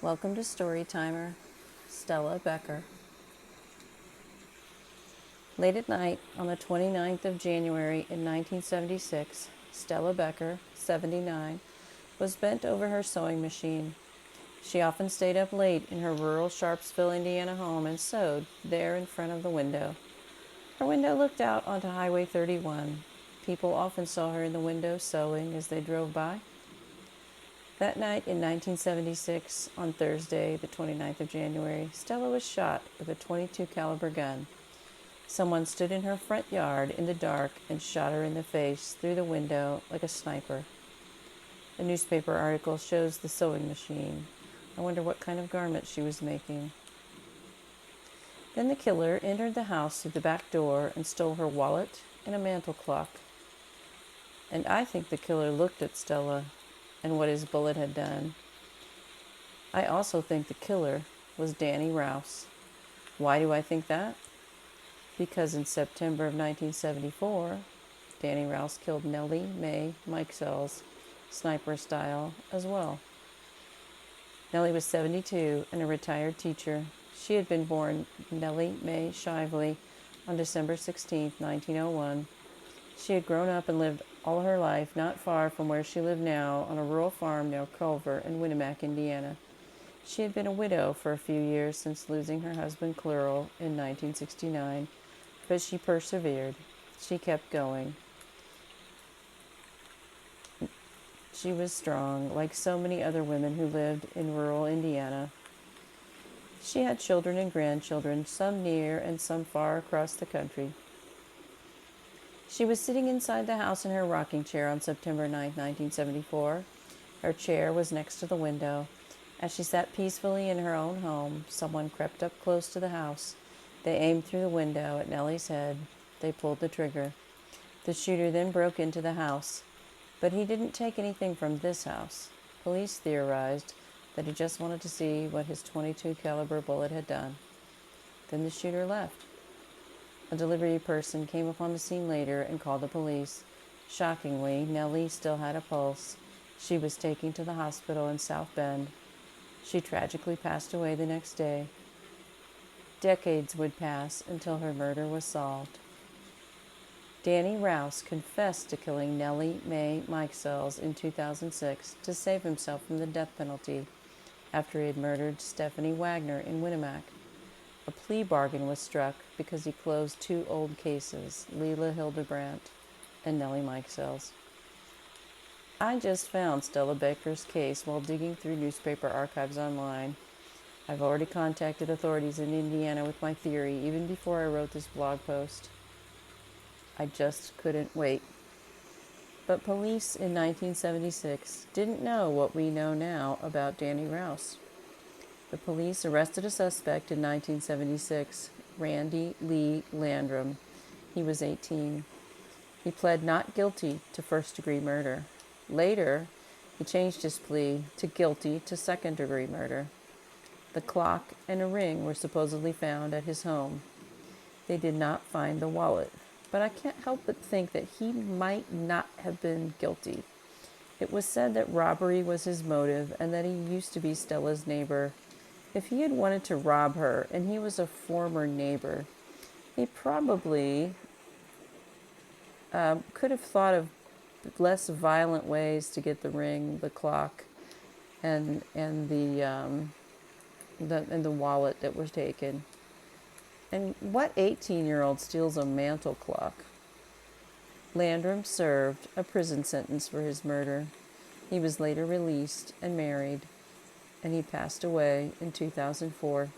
Welcome to Storytimer, Stella Becker. Late at night on the 29th of January in 1976, Stella Becker, 79, was bent over her sewing machine. She often stayed up late in her rural Sharpsville, Indiana home and sewed there in front of the window. Her window looked out onto Highway 31. People often saw her in the window sewing as they drove by. That night in 1976, on Thursday, the 29th of January, Stella was shot with a .22 caliber gun. Someone stood in her front yard in the dark and shot her in the face through the window like a sniper. A newspaper article shows the sewing machine. I wonder what kind of garment she was making. Then the killer entered the house through the back door and stole her wallet and a mantel clock. And I think the killer looked at Stella and what his bullet had done. I also think the killer was Danny Rouse. Why do I think that? Because in September of 1974, Danny Rouse killed Nellie Mae Mikesell's, sniper style, as well. Nellie was 72 and a retired teacher. She had been born Nellie Mae Shively on December 16, 1901. She had grown up and lived all her life not far from where she lived now on a rural farm near Culver in Winamac, Indiana. She had been a widow for a few years since losing her husband Clyril in 1969, but she persevered. She kept going. She was strong, like so many other women who lived in rural Indiana. She had children and grandchildren, some near and some far across the country. She was sitting inside the house in her rocking chair on September 9, 1974. Her chair was next to the window. As she sat peacefully in her own home, someone crept up close to the house. They aimed through the window at Nellie's head. They pulled the trigger. The shooter then broke into the house. But he didn't take anything from this house. Police theorized that he just wanted to see what his .22 caliber bullet had done. Then the shooter left. A delivery person came upon the scene later and called the police. Shockingly, Nellie still had a pulse. She was taken to the hospital in South Bend. She tragically passed away the next day. Decades would pass until her murder was solved. Danny Rouse confessed to killing Nellie Mae Mikesell's in 2006 to save himself from the death penalty after he had murdered Stephanie Wagner in Winamac. A plea bargain was struck because he closed two old cases, Leila Hildebrandt and Nellie Mikesell's. I just found Stella Becker's case while digging through newspaper archives online. I've already contacted authorities in Indiana with my theory even before I wrote this blog post. I just couldn't wait. But police in 1976 didn't know what we know now about Danny Rouse. The police arrested a suspect in 1976, Randy Lee Landrum. He was 18. He pled not guilty to first-degree murder. Later, he changed his plea to guilty to second-degree murder. The clock and a ring were supposedly found at his home. They did not find the wallet, but I can't help but think that he might not have been guilty. It was said that robbery was his motive and that he used to be Stella's neighbor. If he had wanted to rob her and he was a former neighbor, he probably could have thought of less violent ways to get the ring, the clock, and the wallet that was taken. And what 18-year-old steals a mantel clock? Landrum served a prison sentence for his murder. He was later released and married, and he passed away in 2004.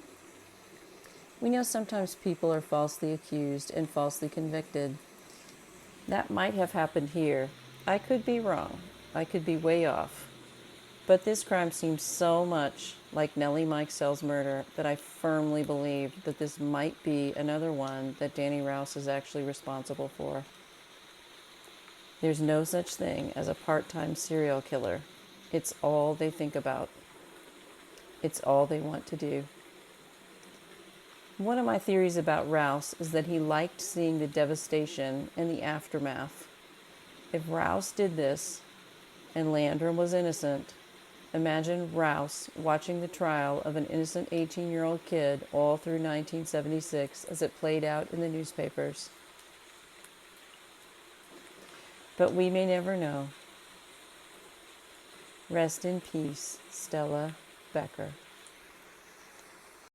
We know sometimes people are falsely accused and falsely convicted. That might have happened here. I could be wrong. I could be way off. But this crime seems so much like Nellie Mikesell's murder that I firmly believe that this might be another one that Danny Rouse is actually responsible for. There's no such thing as a part-time serial killer. It's all they think about. It's all they want to do. One of my theories about Rouse is that he liked seeing the devastation and the aftermath. If Rouse did this and Landrum was innocent, Imagine Rouse watching the trial of an innocent 18-year-old kid all through 1976 as it played out in the newspapers. But we may never know. Rest in peace, Stella Becker.